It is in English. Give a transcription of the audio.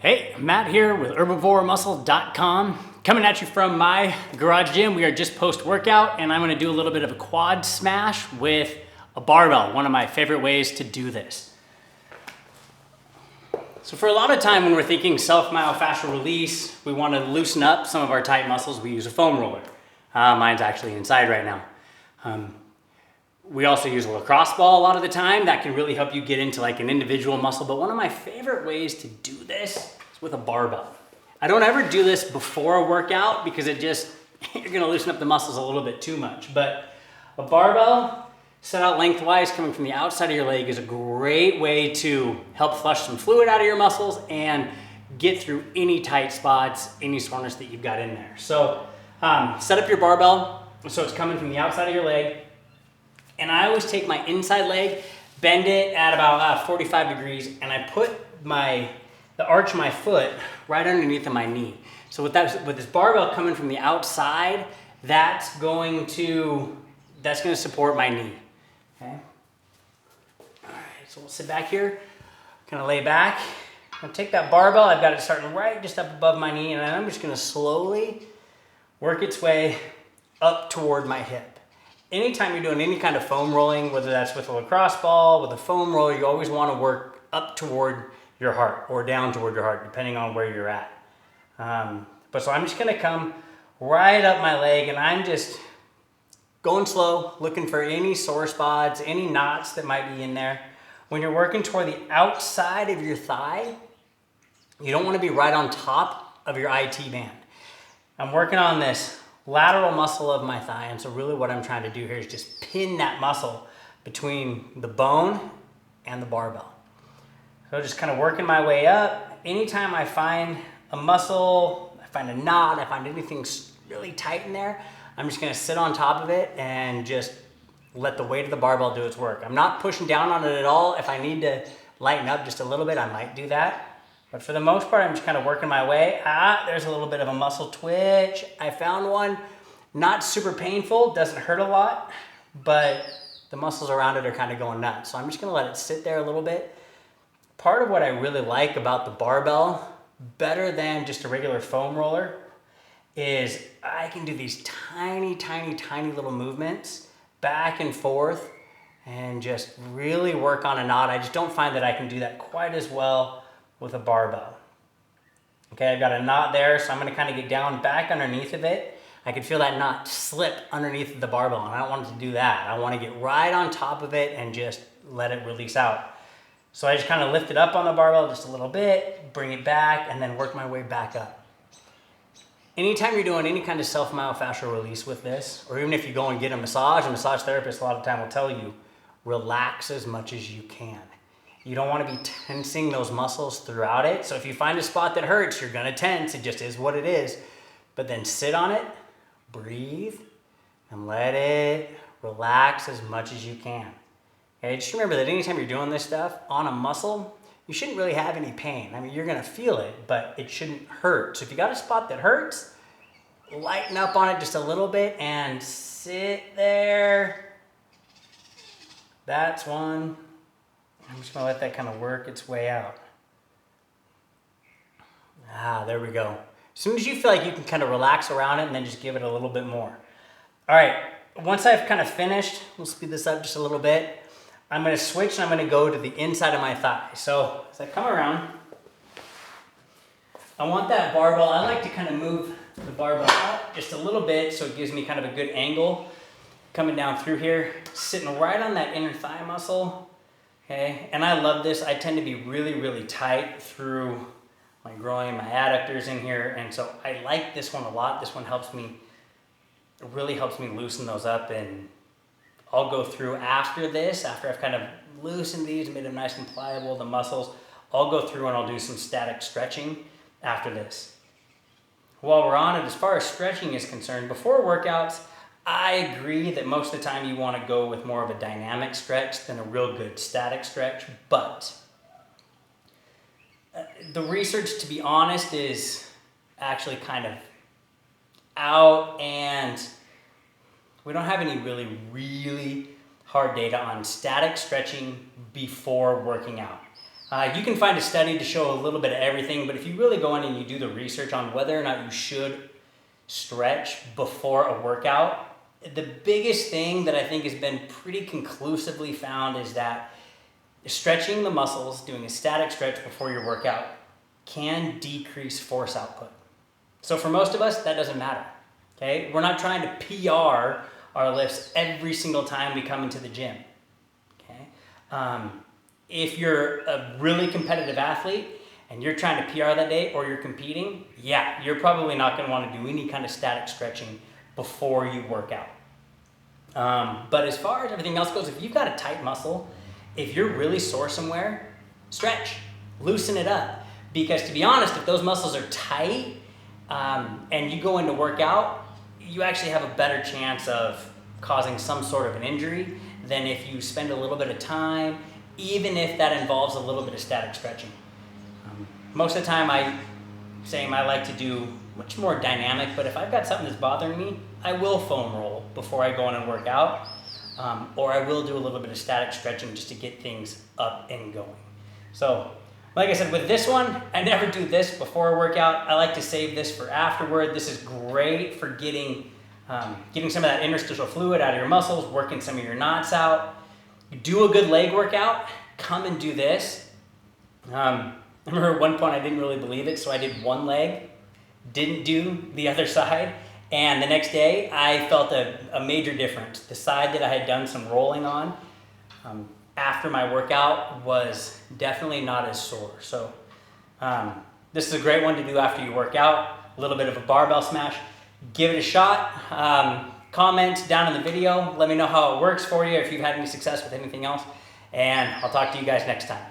Hey, Matt here with herbivoremuscle.com, coming at you from my garage gym. We are just post-workout, and I'm gonna do a little bit of a quad smash with a barbell, one of my favorite ways to do this. So for a lot of time when we're thinking self-myofascial release, we wanna loosen up some of our tight muscles, we use a foam roller. Mine's actually inside right now. We also use a lacrosse ball a lot of the time. That can really help you get into like an individual muscle. But one of my favorite ways to do this is with a barbell. I don't ever do this before a workout because you're gonna loosen up the muscles a little bit too much. But a barbell set out lengthwise coming from the outside of your leg is a great way to help flush some fluid out of your muscles and get through any tight spots, any soreness that you've got in there. So set up your barbell so it's coming from the outside of your leg. And I always take my inside leg, bend it at about 45 degrees, and I put the arch of my foot right underneath of my knee. So with this barbell coming from the outside, that's going to support my knee. Okay. All right, so we'll sit back here, kind of lay back. I'm gonna take that barbell, I've got it starting right just up above my knee, and I'm just gonna slowly work its way up toward my hip. Anytime you're doing any kind of foam rolling, whether that's with a lacrosse ball, with a foam roller, you always want to work up toward your heart or down toward your heart, depending on where you're at. So I'm just going to come right up my leg, and I'm just going slow, looking for any sore spots, any knots that might be in there. When you're working toward the outside of your thigh, you don't want to be right on top of your IT band. I'm working on this lateral muscle of my thigh, and so really what I'm trying to do here is just pin that muscle between the bone and the barbell. So just kind of working my way up. Anytime I find a muscle, I find a knot, I find anything really tight in there, I'm just gonna sit on top of it and just let the weight of the barbell do its work. I'm not pushing down on it at all. If I need to lighten up just a little bit, I might do that. But for the most part, I'm just kind of working my way. There's a little bit of a muscle twitch. I found one, not super painful, doesn't hurt a lot, but the muscles around it are kind of going nuts. So I'm just gonna let it sit there a little bit. Part of what I really like about the barbell, better than just a regular foam roller, is I can do these tiny, tiny, tiny little movements back and forth and just really work on a knot. I just don't find that I can do that quite as well with a barbell. Okay, I've got a knot there, so I'm gonna kind of get down back underneath of it. I can feel that knot slip underneath the barbell, and I don't want it to do that. I want to get right on top of it and just let it release out. So I just kind of lift it up on the barbell just a little bit, bring it back, and then work my way back up. Anytime you're doing any kind of self-myofascial release with this, or even if you go and get a massage therapist a lot of the time will tell you, relax as much as you can. You don't want to be tensing those muscles throughout it. So if you find a spot that hurts, you're gonna tense. It just is what it is. But then sit on it, breathe, and let it relax as much as you can. Okay, just remember that anytime you're doing this stuff on a muscle, you shouldn't really have any pain. I mean, you're gonna feel it, but it shouldn't hurt. So if you got a spot that hurts, lighten up on it just a little bit and sit there. That's one. I'm just gonna let that kind of work its way out. There we go. As soon as you feel like you can kind of relax around it and then just give it a little bit more. All right, once I've kind of finished, we'll speed this up just a little bit. I'm gonna switch and I'm gonna go to the inside of my thigh. So as I come around, I want that barbell, I like to kind of move the barbell up just a little bit so it gives me kind of a good angle coming down through here, sitting right on that inner thigh muscle. Okay, and I love this. I tend to be really, really tight through my groin, my adductors in here, and so I like this one a lot. This one really helps me loosen those up, and I'll go through after this, after I've kind of loosened these, made them nice and pliable, the muscles, I'll go through and I'll do some static stretching after this. While we're on it, as far as stretching is concerned, before workouts, I agree that most of the time you want to go with more of a dynamic stretch than a real good static stretch, but the research, to be honest, is actually kind of out, and we don't have any really hard data on static stretching before working out. You can find a study to show a little bit of everything, but if you really go in and you do the research on whether or not you should stretch before a workout, the biggest thing that I think has been pretty conclusively found is that stretching the muscles, doing a static stretch before your workout, can decrease force output. So for most of us, that doesn't matter. Okay? We're not trying to PR our lifts every single time we come into the gym. Okay? If you're a really competitive athlete and you're trying to PR that day or you're competing, yeah, you're probably not going to want to do any kind of static stretching before you work out. But as far as everything else goes, if you've got a tight muscle, if you're really sore somewhere, stretch, loosen it up. Because to be honest, if those muscles are tight and you go into workout, you actually have a better chance of causing some sort of an injury than if you spend a little bit of time, even if that involves a little bit of static stretching. Most of the time I like to do much more dynamic, but if I've got something that's bothering me, I will foam roll before I go in and work out, or I will do a little bit of static stretching just to get things up and going. So, like I said, with this one, I never do this before a workout. I like to save this for afterward. This is great for getting some of that interstitial fluid out of your muscles, working some of your knots out. You do a good leg workout, come and do this. I remember at one point I didn't really believe it, so I did one leg, didn't do the other side, and the next day I felt a major difference. The side that I had done some rolling on after my workout was definitely not as sore. So this is a great one to do after you work out, a little bit of a barbell smash. Give it a shot. Comment down in the video. Let me know how it works for you, if you've had any success with anything else, and I'll talk to you guys next time.